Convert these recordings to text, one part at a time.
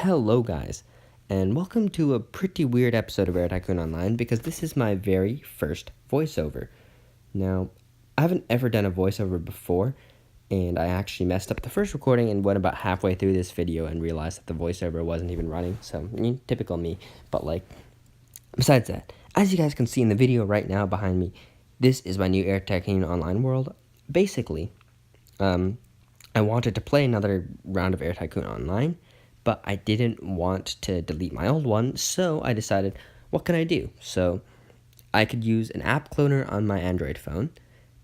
Hello guys, and welcome to a pretty weird episode of Tycoon Online because this is my very first voiceover. Now, I haven't ever done a voiceover before, and I actually messed up the first recording and went about halfway through this video and realized that the voiceover wasn't even running, so typical me. But besides that, as you guys can see in the video right now behind me, this is my new Tycoon Online world. Basically, I wanted to play another round of Tycoon Online, but I didn't want to delete my old one, so I decided, what can I do? So I could use an app cloner on my Android phone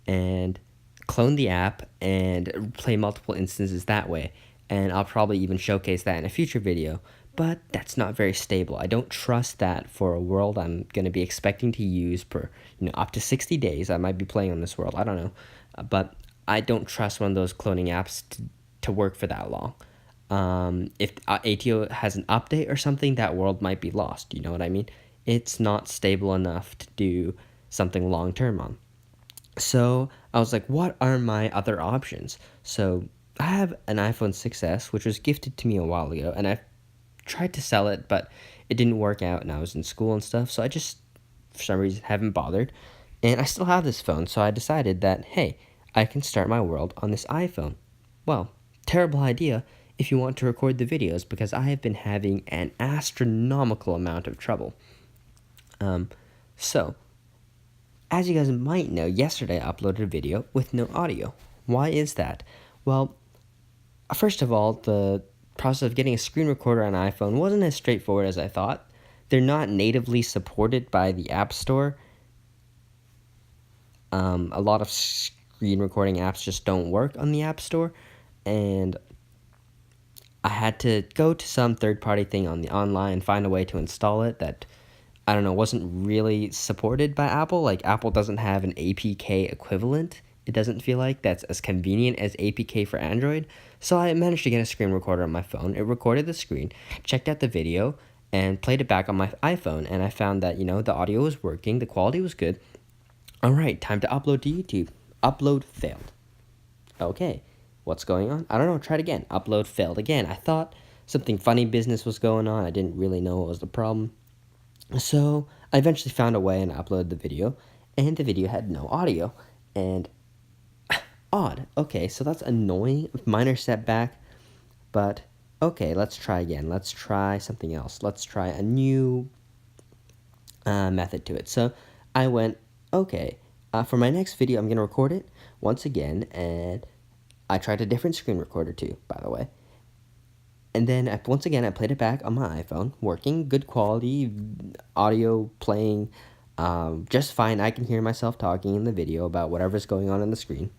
and clone the app and play multiple instances that way, and I'll probably even showcase that in a future video, but that's not very stable. I don't trust that for a world I'm going to be expecting to use for up to 60 days. I might be playing on this world, I don't know, but I don't trust one of those cloning apps to work for that long. If ATO has an update or something, that world might be lost, you know what I mean? It's not stable enough to do something long-term on. So I was like, what are my other options? So I have an iPhone 6s, which was gifted to me a while ago, and I tried to sell it, but it didn't work out, and I was in school and stuff, so I just, for some reason, haven't bothered. And I still have this phone, so I decided that, hey, I can start my world on this iPhone. Well, terrible idea if you want to record the videos, because I have been having an astronomical amount of trouble. So, as you guys might know, yesterday I uploaded a video with no audio. Why is that? Well, first of all, the process of getting a screen recorder on an iPhone wasn't as straightforward as I thought. They're not natively supported by the App Store. A lot of screen recording apps just don't work on the App Store, and I had to go to some third-party thing on the online and find a way to install it that, I don't know, wasn't really supported by Apple. Like, Apple doesn't have an APK equivalent. It doesn't feel like that's as convenient as APK for Android. So I managed to get a screen recorder on my phone. It recorded the screen, checked out the video, and played it back on my iPhone. And I found that, the audio was working, the quality was good. All right, time to upload to YouTube. Upload failed. Okay. What's going on? I don't know, try it again. Upload failed again. I thought something funny business was going on. I didn't really know what was the problem. So I eventually found a way and uploaded the video, and the video had no audio. And odd. Okay, so that's annoying. Minor setback. But okay, let's try again. Let's try something else. Let's try a new method to it. So I went, okay, for my next video, I'm going to record it once again, and I tried a different screen recorder too, by the way. And then once again, I played it back on my iPhone, working, good quality, audio playing just fine. I can hear myself talking in the video about whatever's going on the screen.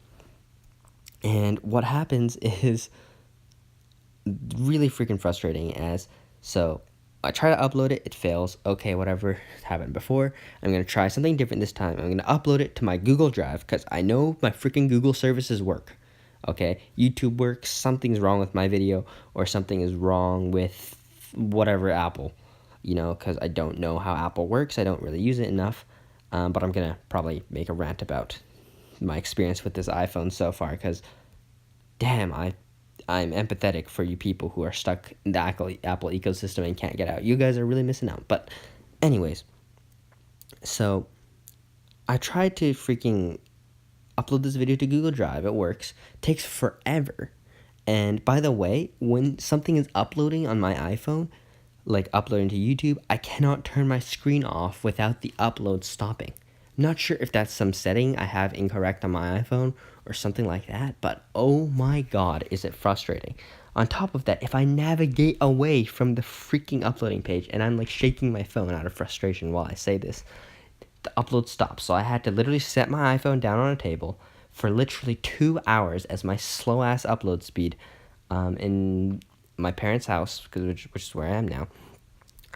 And what happens is really freaking frustrating so I try to upload it, it fails. Okay, whatever happened before. I'm going to try something different this time. I'm going to upload it to my Google Drive because I know my freaking Google services work. Okay, YouTube works, something's wrong with my video, or something is wrong with whatever Apple, because I don't know how Apple works. I don't really use it enough, but I'm going to probably make a rant about my experience with this iPhone so far, because, damn, I'm empathetic for you people who are stuck in the Apple ecosystem and can't get out. You guys are really missing out. But anyways, so I tried to freaking upload this video to Google Drive. It works. Takes forever. And by the way, when something is uploading on my iPhone, like uploading to YouTube, I cannot turn my screen off without the upload stopping. I'm not sure if that's some setting I have incorrect on my iPhone or something like that, but oh my god, is it frustrating. On top of that, if I navigate away from the freaking uploading page, and I'm shaking my phone out of frustration while I say this, the upload stops. So I had to literally set my iPhone down on a table for literally 2 hours as my slow ass upload speed in my parents' house, which is where I am now,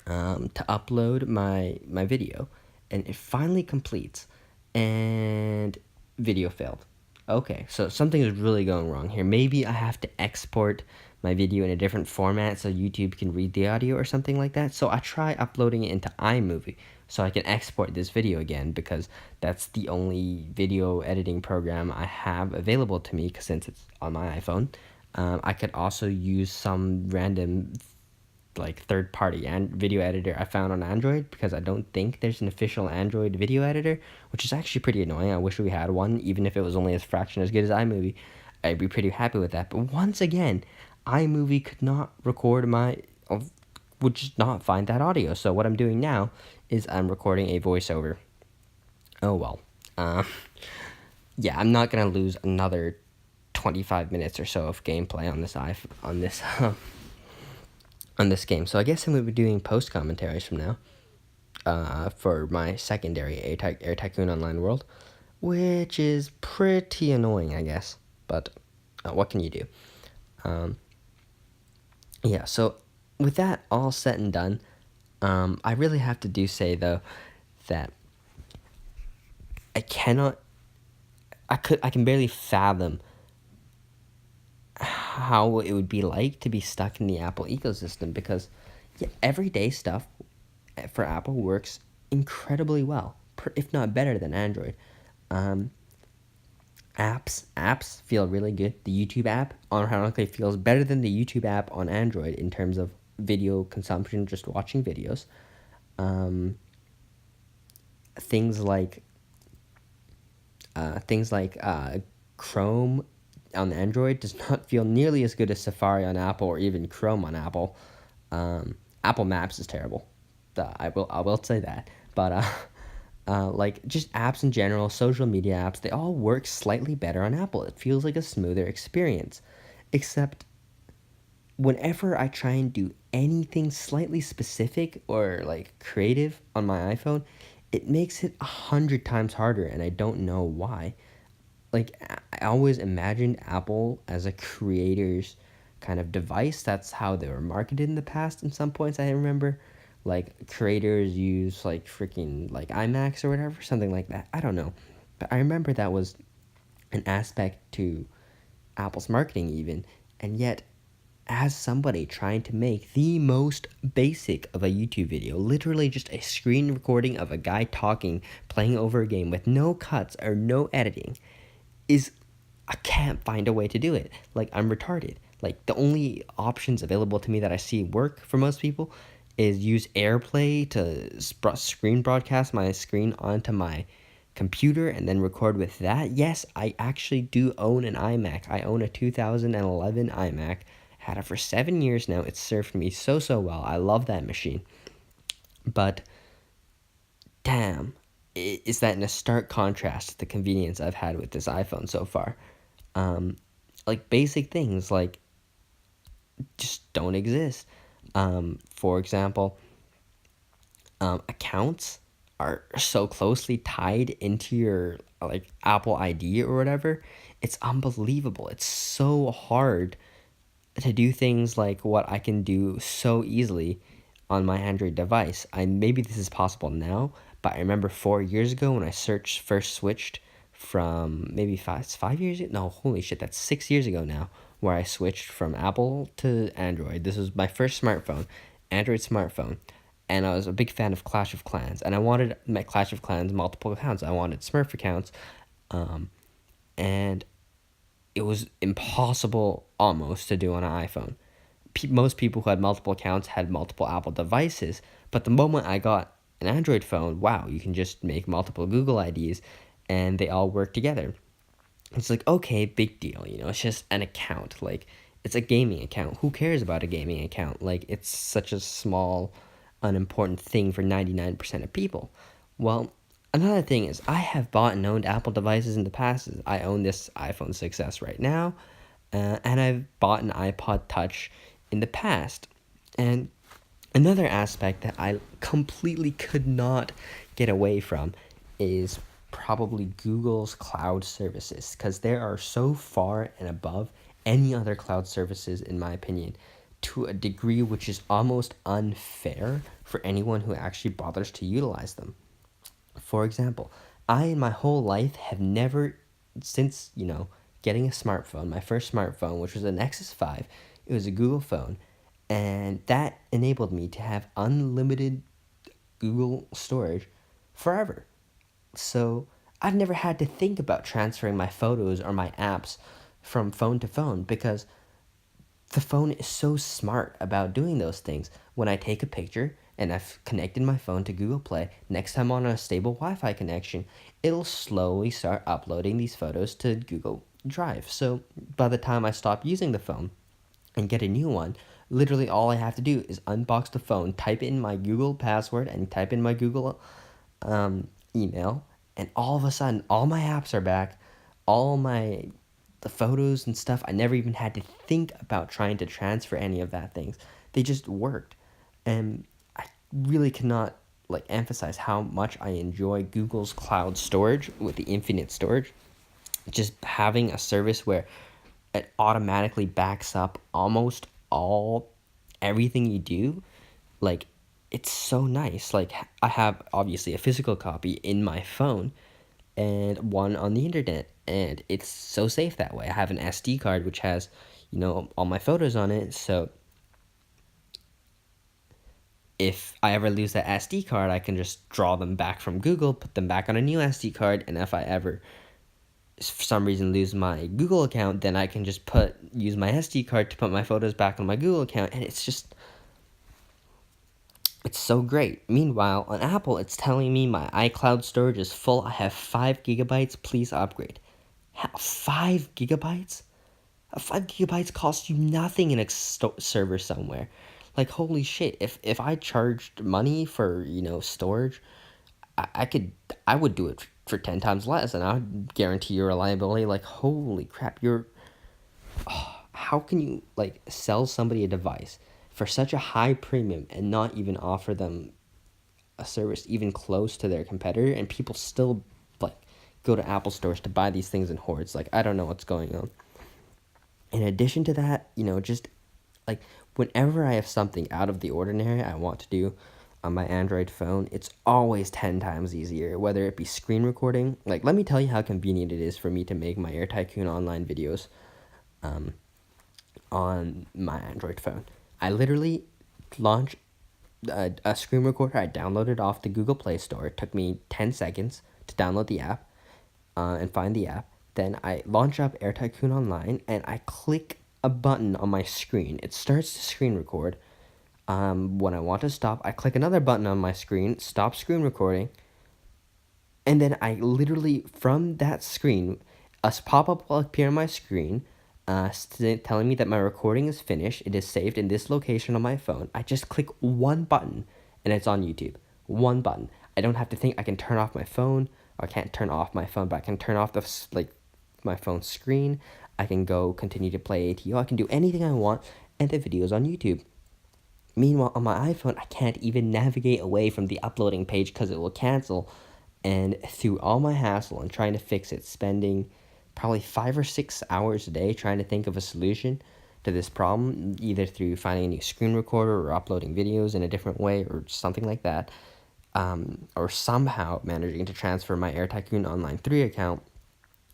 to upload my video. And it finally completes, and video failed. Okay, so something is really going wrong here. Maybe I have to export my video in a different format so YouTube can read the audio or something like that. So I try uploading it into iMovie so I can export this video again, because that's the only video editing program I have available to me, 'cause since it's on my iPhone. I could also use some random like third party and video editor I found on Android, because I don't think there's an official Android video editor, which is actually pretty annoying. I wish we had one, even if it was only a fraction as good as iMovie. I'd be pretty happy with that. But once again, iMovie could not record would just not find that audio. So what I'm doing now is I'm recording a voiceover. Oh well. Um, yeah, I'm not gonna lose another 25 minutes or so of gameplay on on this game. So I guess I'm gonna be doing post commentaries from now. For my secondary Air Tycoon Online World, which is pretty annoying, I guess. But what can you do? Yeah, so with that all said and done, I really have to say though that I cannot, I can barely fathom how it would be like to be stuck in the Apple ecosystem, because yeah, everyday stuff for Apple works incredibly well, if not better than Android. Um, apps feel really good. The YouTube app ironically feels better than the YouTube app on Android in terms of video consumption, just watching videos. Um, things like Chrome on Android does not feel nearly as good as Safari on Apple, or even Chrome on Apple. Apple Maps is terrible. I will say that. But like just apps in general, social media apps, they all work slightly better on Apple. It feels like a smoother experience. Except whenever I try and do anything slightly specific or like creative on my iPhone, it makes it 100 times harder, and I don't know why. Like, I always imagined Apple as a creator's kind of device. That's how they were marketed in the past. In some points, I remember, like creators use like freaking like iMacs or whatever, something like that. I don't know, but I remember that was an aspect to Apple's marketing even, and yet. As somebody trying to make the most basic of a YouTube video, literally just a screen recording of a guy talking, playing over a game with no cuts or no editing, is I can't find a way to do it. Like, I'm retarded. Like, the only options available to me that I see work for most people is use AirPlay to screen broadcast my screen onto my computer and then record with that. Yes, I actually do own an iMac. I own a 2011 iMac. Had it for 7 years now. It's served me so well. I love that machine. But damn, is that in a stark contrast to the convenience I've had with this iPhone so far. Like basic things like just don't exist. For example, accounts are so closely tied into your like Apple ID or whatever. It's unbelievable. It's so hard to do things like what I can do so easily on my Android device. Maybe this is possible now, but I remember 4 years ago when I first switched from maybe 5 years ago. No, holy shit, that's 6 years ago now, where I switched from Apple to Android. This was my first smartphone, Android smartphone, and I was a big fan of Clash of Clans, and I wanted my Clash of Clans multiple accounts. I wanted Smurf accounts, and it was impossible almost to do on an iPhone. Most people who had multiple accounts had multiple Apple devices, but the moment I got an Android phone, wow, you can just make multiple Google IDs and they all work together. It's like, okay, big deal, it's just an account. Like, it's a gaming account. Who cares about a gaming account? Like, it's such a small, unimportant thing for 99% of people. Well, another thing is, I have bought and owned Apple devices in the past. I own this iPhone 6s right now, and I've bought an iPod Touch in the past. And another aspect that I completely could not get away from is probably Google's cloud services, because they are so far and above any other cloud services, in my opinion, to a degree which is almost unfair for anyone who actually bothers to utilize them. For example, I in my whole life have never, since, getting a smartphone, my first smartphone, which was a Nexus 5, it was a Google phone, and that enabled me to have unlimited Google storage forever. So I've never had to think about transferring my photos or my apps from phone to phone, because the phone is so smart about doing those things. When I take a picture and I've connected my phone to Google Play, next time on a stable Wi-Fi connection, it'll slowly start uploading these photos to Google Drive. So by the time I stop using the phone and get a new one, literally all I have to do is unbox the phone, type in my Google password, and type in my Google email, and all of a sudden, all my apps are back, all my the photos and stuff. I never even had to think about trying to transfer any of that things. They just worked, and I really cannot like emphasize how much I enjoy Google's cloud storage with the infinite storage. Just having a service where it automatically backs up almost all everything you do, like it's so nice. Like I have obviously a physical copy in my phone and one on the internet, and it's so safe that way. I have an SD card which has, all my photos on it, so if I ever lose that SD card, I can just draw them back from Google, put them back on a new SD card, and if I ever for some reason lose my Google account, then I can just use my SD card to put my photos back on my Google account, and it's so great. Meanwhile, on Apple, it's telling me my iCloud storage is full. I have 5 GB. Please upgrade. 5 GB? 5 GB costs you nothing in a server somewhere. Like, holy shit! If I charged money for storage, I would do it for 10 times less, and I would guarantee your reliability. Like, holy crap! How can you like sell somebody a device for such a high premium and not even offer them a service even close to their competitor, and people still like go to Apple stores to buy these things in hordes? Like, I don't know what's going on. In addition to that, just like whenever I have something out of the ordinary I want to do on my Android phone, it's always 10 times easier, whether it be screen recording. Like, let me tell you how convenient it is for me to make my Air Tycoon online videos on my Android phone. I literally launched a screen recorder I downloaded off the Google Play Store. It took me 10 seconds to download the app and find the app. Then I launch up Air Tycoon Online, and I click a button on my screen. It starts to screen record. When I want to stop, I click another button on my screen, stop screen recording, and then I literally, from that screen, a pop-up will appear on my screen telling me that my recording is finished. It is saved in this location on my phone. I just click one button, and it's on YouTube. One button. I don't have to think. I can turn off my phone. Or I can't turn off my phone, but I can turn off my phone screen. I can go continue to play ATO. I can do anything I want, and the video's on YouTube. Meanwhile, on my iPhone, I can't even navigate away from the uploading page because it will cancel. And through all my hassle and trying to fix it, spending probably 5 or 6 hours a day trying to think of a solution to this problem, either through finding a new screen recorder or uploading videos in a different way or something like that, or somehow managing to transfer my Air Tycoon Online 3 account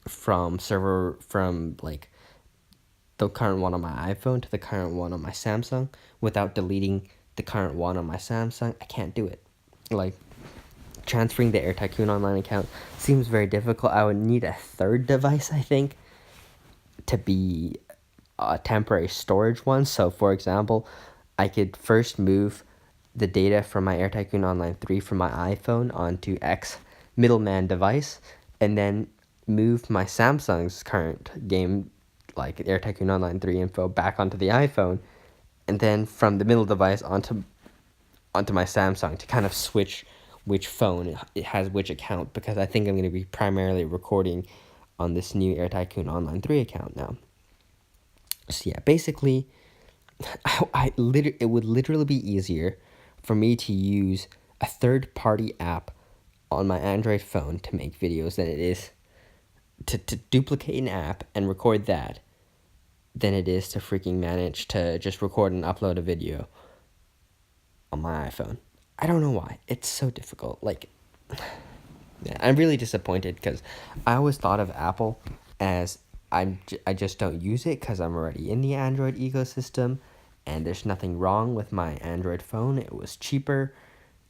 from like the current one on my iPhone to the current one on my Samsung without deleting the current one on my Samsung. I can't do it. Like, transferring the Air Tycoon Online account seems very difficult. I would need a third device, I think, to be a temporary storage one. So, for example, I could first move the data from my Air Tycoon Online 3 from my iPhone onto X middleman device, and then move my Samsung's current game, like Air Tycoon Online 3 info, back onto the iPhone, and then from the middle device onto my Samsung to kind of switch which phone it has which account, because I think I'm going to be primarily recording on this new Air Tycoon Online 3 account now. So yeah, basically, it would literally be easier for me to use a third-party app on my Android phone to make videos than it is to duplicate an app and record that than it is to freaking manage to just record and upload a video on my iPhone. I don't know why. It's so difficult. Like, yeah, I'm really disappointed because I always thought of Apple as I just don't use it because I'm already in the Android ecosystem, and there's nothing wrong with my Android phone. It was cheaper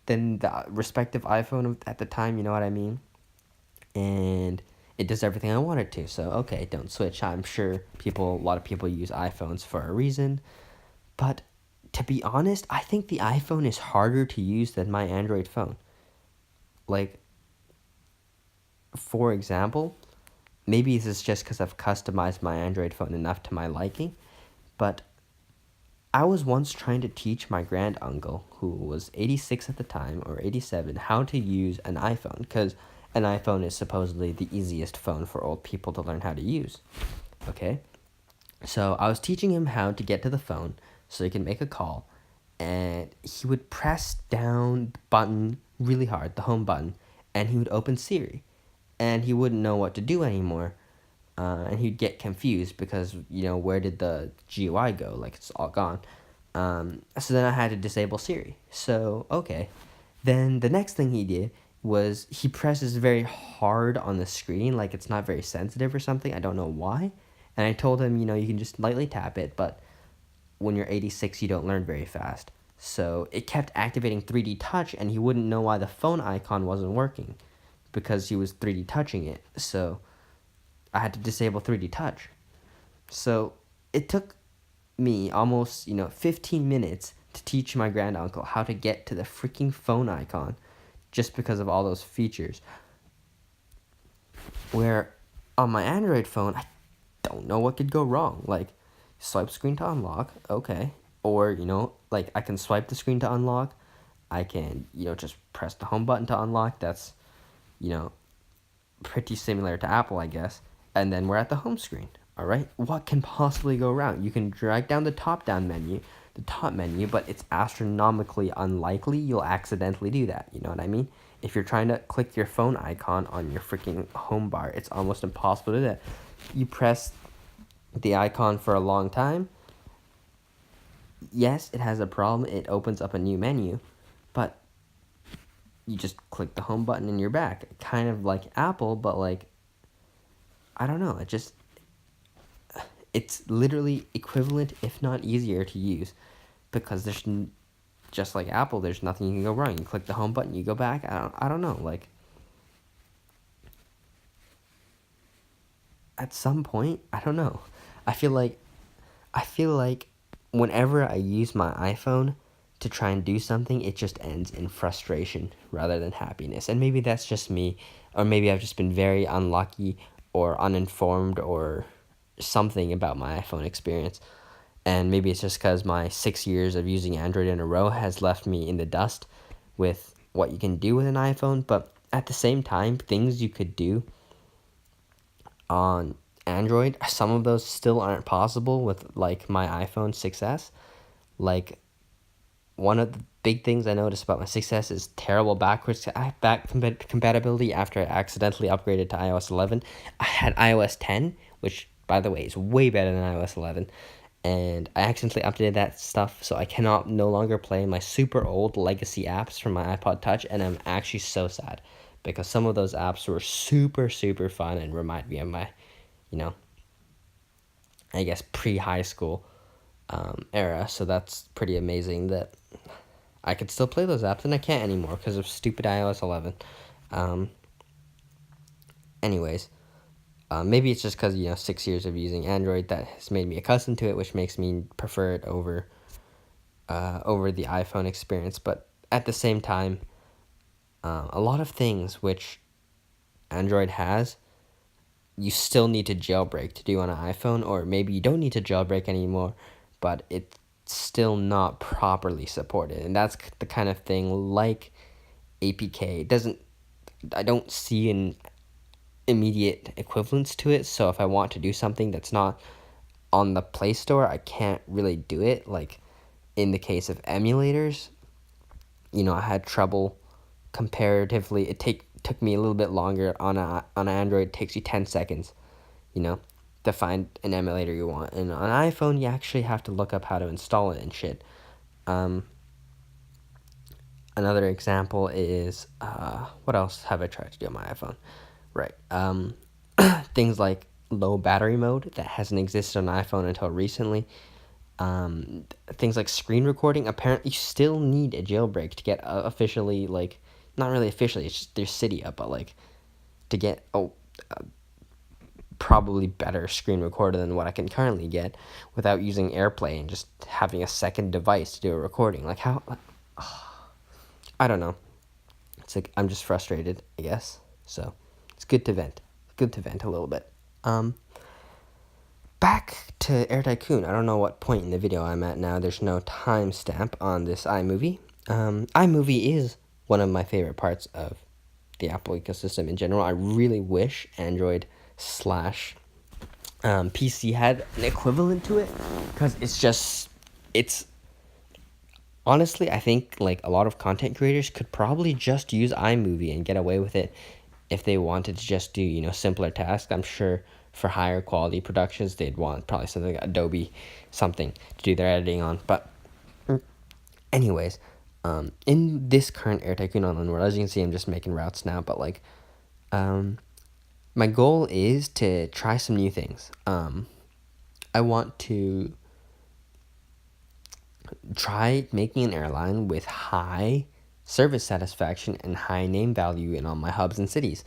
than the respective iPhone at the time, you know what I mean? And it does everything I want it to. So okay, don't switch. I'm sure a lot of people use iPhones for a reason, but to be honest, I think the iPhone is harder to use than my Android phone. Like, for example, maybe this is just because I've customized my Android phone enough to my liking, but I was once trying to teach my grand uncle, who was 86 at the time, or 87, how to use an iPhone, because an iPhone is supposedly the easiest phone for old people to learn how to use. Okay? So I was teaching him how to get to the phone so he can make a call, and he would press down the button really hard, the home button, and he would open Siri, and he wouldn't know what to do anymore. And he'd get confused because, where did the GUI go? Like, it's all gone. So then I had to disable Siri. So, okay. Then the next thing he did was he presses very hard on the screen, like it's not very sensitive or something. I don't know why. And I told him, you can just lightly tap it, but when you're 86, you don't learn very fast. So it kept activating 3D touch, and he wouldn't know why the phone icon wasn't working because he was 3D touching it. So I had to disable 3D touch. So it took me almost, 15 minutes to teach my granduncle how to get to the freaking phone icon just because of all those features. Where on my Android phone, I don't know what could go wrong. Like, swipe screen to unlock, okay. Or, like I can swipe the screen to unlock. I can, just press the home button to unlock. That's, pretty similar to Apple, I guess. And then we're at the home screen. All right, what can possibly go wrong? You can drag down the top menu, but it's astronomically unlikely you'll accidentally do that. You know what I mean? If you're trying to click your phone icon on your freaking home bar, it's almost impossible to do that. You press the icon for a long time. Yes, it has a problem. It opens up a new menu, but you just click the home button and you're back. Kind of like Apple, but like, I don't know. It's literally equivalent, if not easier, to use, because just like Apple, there's nothing you can go wrong. You click the home button, you go back. I don't know. Like, at some point, I don't know. I feel like whenever I use my iPhone to try and do something, it just ends in frustration rather than happiness. And maybe that's just me, or maybe I've just been very unlucky or uninformed or something about my iPhone experience. And maybe it's just because my 6 years of using Android in a row has left me in the dust with what you can do with an iPhone. But at the same time, things you could do on Android, some of those still aren't possible with like my iPhone 6S. Like, one of the big things I noticed about my 6S is terrible compatibility after I accidentally upgraded to iOS 11. I had iOS 10, which, by the way, is way better than iOS 11. And I accidentally updated that stuff, so I cannot no longer play my super old legacy apps from my iPod Touch, and I'm actually so sad because some of those apps were super, super fun and remind me of my, I guess, pre-high school era. So that's pretty amazing that I could still play those apps, and I can't anymore because of stupid iOS 11. Anyways, maybe it's just because, 6 years of using Android that has made me accustomed to it, which makes me prefer it over the iPhone experience. But at the same time, a lot of things which Android has, you still need to jailbreak to do on an iPhone, or maybe you don't need to jailbreak anymore, but it's still not properly supported. And that's the kind of thing like APK. I don't see an immediate equivalence to it, so if I want to do something that's not on the Play Store, I can't really do it. Like, in the case of emulators, I had trouble comparatively. It took me a little bit longer on Android. It takes you 10 seconds, to find an emulator you want. And on iPhone, you actually have to look up how to install it and shit. Another example is, what else have I tried to do on my iPhone? Right. Things like low battery mode that hasn't existed on iPhone until recently. Things like screen recording. Apparently, you still need a jailbreak to get officially, like, not really officially, it's just their Cydia, but like to get probably better screen recorder than what I can currently get without using AirPlay and just having a second device to do a recording. Like how I don't know. It's like I'm just frustrated, I guess. So it's good to vent. Good to vent a little bit. Back to Air Tycoon. I don't know what point in the video I'm at now. There's no timestamp on this iMovie. iMovie is one of my favorite parts of the Apple ecosystem in general. I really wish Android slash PC had an equivalent to it, because it's honestly, I think like a lot of content creators could probably just use iMovie and get away with it if they wanted to just do, simpler tasks. I'm sure for higher quality productions, they'd want probably something like Adobe something to do their editing on. But anyways, in this current Air Tycoon Online world, as you can see, I'm just making routes now, but like, my goal is to try some new things. I want to try making an airline with high service satisfaction and high name value in all my hubs and cities.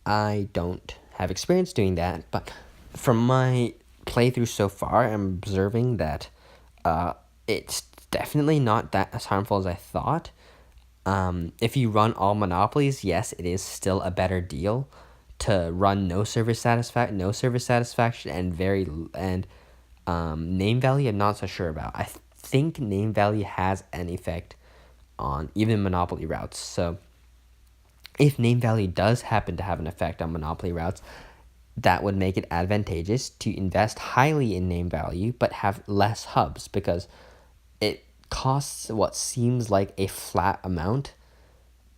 I don't have experience doing that, but from my playthrough so far, I'm observing that it's definitely not that as harmful as I thought. If you run all monopolies, yes, it is still a better deal to run no service satisfaction, and name value. I'm not so sure about. I think name value has an effect on even monopoly routes. So if name value does happen to have an effect on monopoly routes, that would make it advantageous to invest highly in name value but have less hubs, because it costs what seems like a flat amount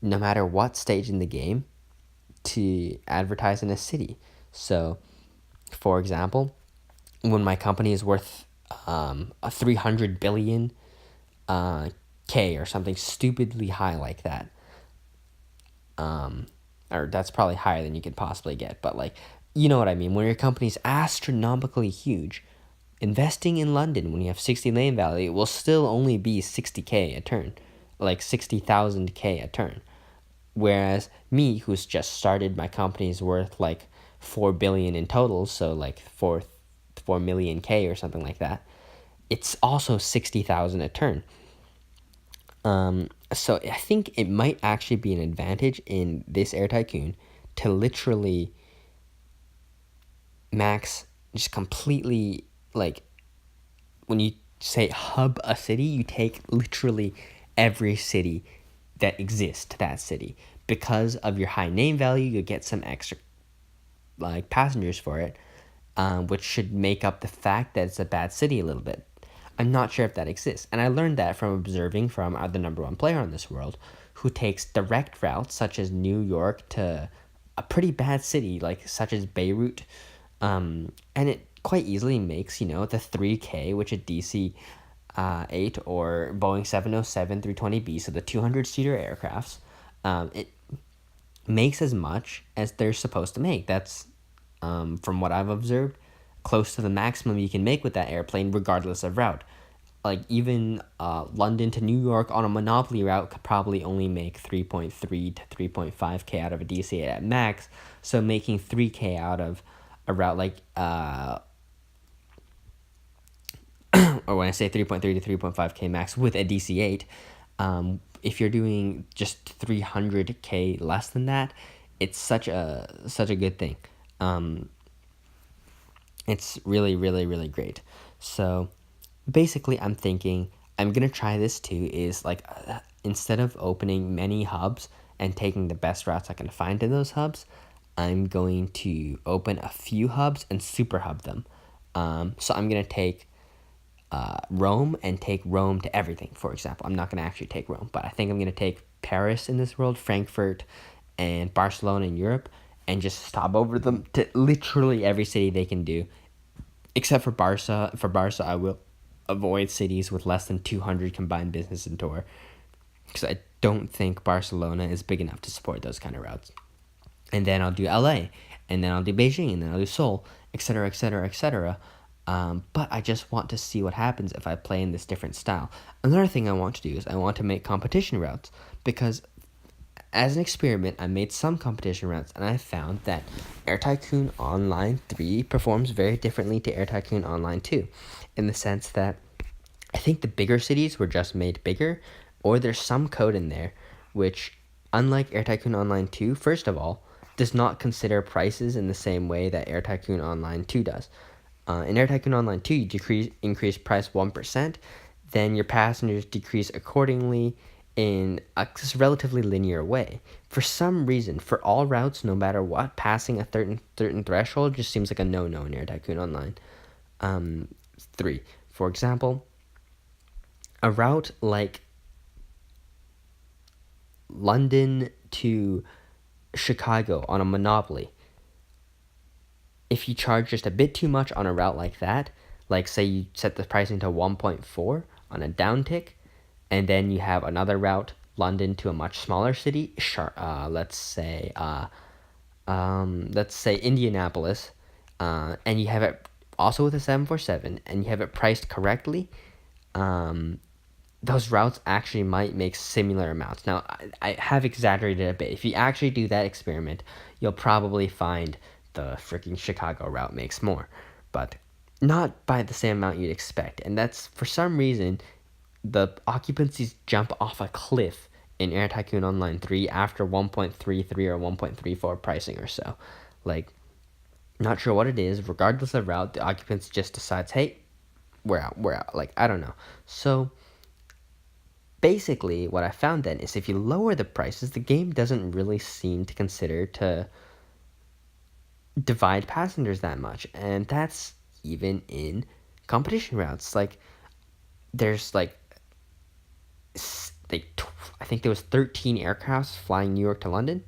no matter what stage in the game to advertise in a city. So for example, when my company is worth a 300 billion K or something stupidly high like that, or that's probably higher than you could possibly get, but like, you know what I mean, when your company's astronomically huge, investing in London when you have 60 lane value will still only be 60K a turn, like 60,000 K a turn. Whereas me, who's just started, my company is worth like 4 billion in total, so like 4 million K or something like that. It's also 60,000 a turn. So I think it might actually be an advantage in this Air Tycoon to literally max just completely, like, when you say hub a city, you take literally every city that exists to that city. Because of your high name value, you'll get some extra like passengers for it, which should make up the fact that it's a bad city a little bit. I'm not sure if that exists, and I learned that from observing from the number one player in this world, who takes direct routes such as New York to a pretty bad city like such as Beirut, and it quite easily makes the 3K, which a DC 8 or Boeing 707 320B, so the 200-seater aircrafts, it makes as much as they're supposed to make. That's from what I've observed, close to the maximum you can make with that airplane, regardless of route. Like even London to New York on a monopoly route could probably only make 3.3 to 3.5K out of a DC at max. So making 3K out of a route like or when I say 3.3 to 3.5K max with a DC-8, if you're doing just 300K less than that, it's such a good thing. It's really, really, really great. So basically, I'm thinking I'm going to try this too, is like instead of opening many hubs and taking the best routes I can find to those hubs, I'm going to open a few hubs and super hub them. So I'm going to take Rome and take Rome to everything, for example. I'm not going to actually take Rome, but I think I'm going to take Paris in this world, Frankfurt, and Barcelona in Europe, and just stop over them to literally every city they can do, except for Barca. For Barca, I will avoid cities with less than 200 combined business and tour, because I don't think Barcelona is big enough to support those kind of routes. And then I'll do LA, and then I'll do Beijing, and then I'll do Seoul, etc., etc., etc. But I just want to see what happens if I play in this different style. Another thing I want to do is I want to make competition routes, because as an experiment, I made some competition routes, and I found that Air Tycoon Online 3 performs very differently to Air Tycoon Online 2, in the sense that I think the bigger cities were just made bigger, or there's some code in there which, unlike Air Tycoon Online 2, first of all, does not consider prices in the same way that Air Tycoon Online 2 does. In Air Tycoon Online 2, you increase price 1%, then your passengers decrease accordingly in a relatively linear way. For some reason, for all routes, no matter what, passing a certain threshold just seems like a no-no in Air Tycoon Online 3. For example, a route like London to Chicago on a monopoly, if you charge just a bit too much on a route like that, like say you set the pricing to 1.4 on a downtick, and then you have another route, London to a much smaller city, let's say Indianapolis, and you have it also with a 747, and you have it priced correctly, those routes actually might make similar amounts. Now, I have exaggerated a bit. If you actually do that experiment, you'll probably find the freaking Chicago route makes more, but not by the same amount you'd expect. And that's, for some reason, the occupancies jump off a cliff in Air Tycoon Online 3 after 1.33 or 1.34 pricing or so. Like, not sure what it is. Regardless of route, the occupancy just decides, hey, we're out. Like, I don't know. So basically, what I found then is if you lower the prices, the game doesn't really seem to consider to divide passengers that much. And that's even in competition routes. Like, there's I think there was 13 aircrafts flying New York to London.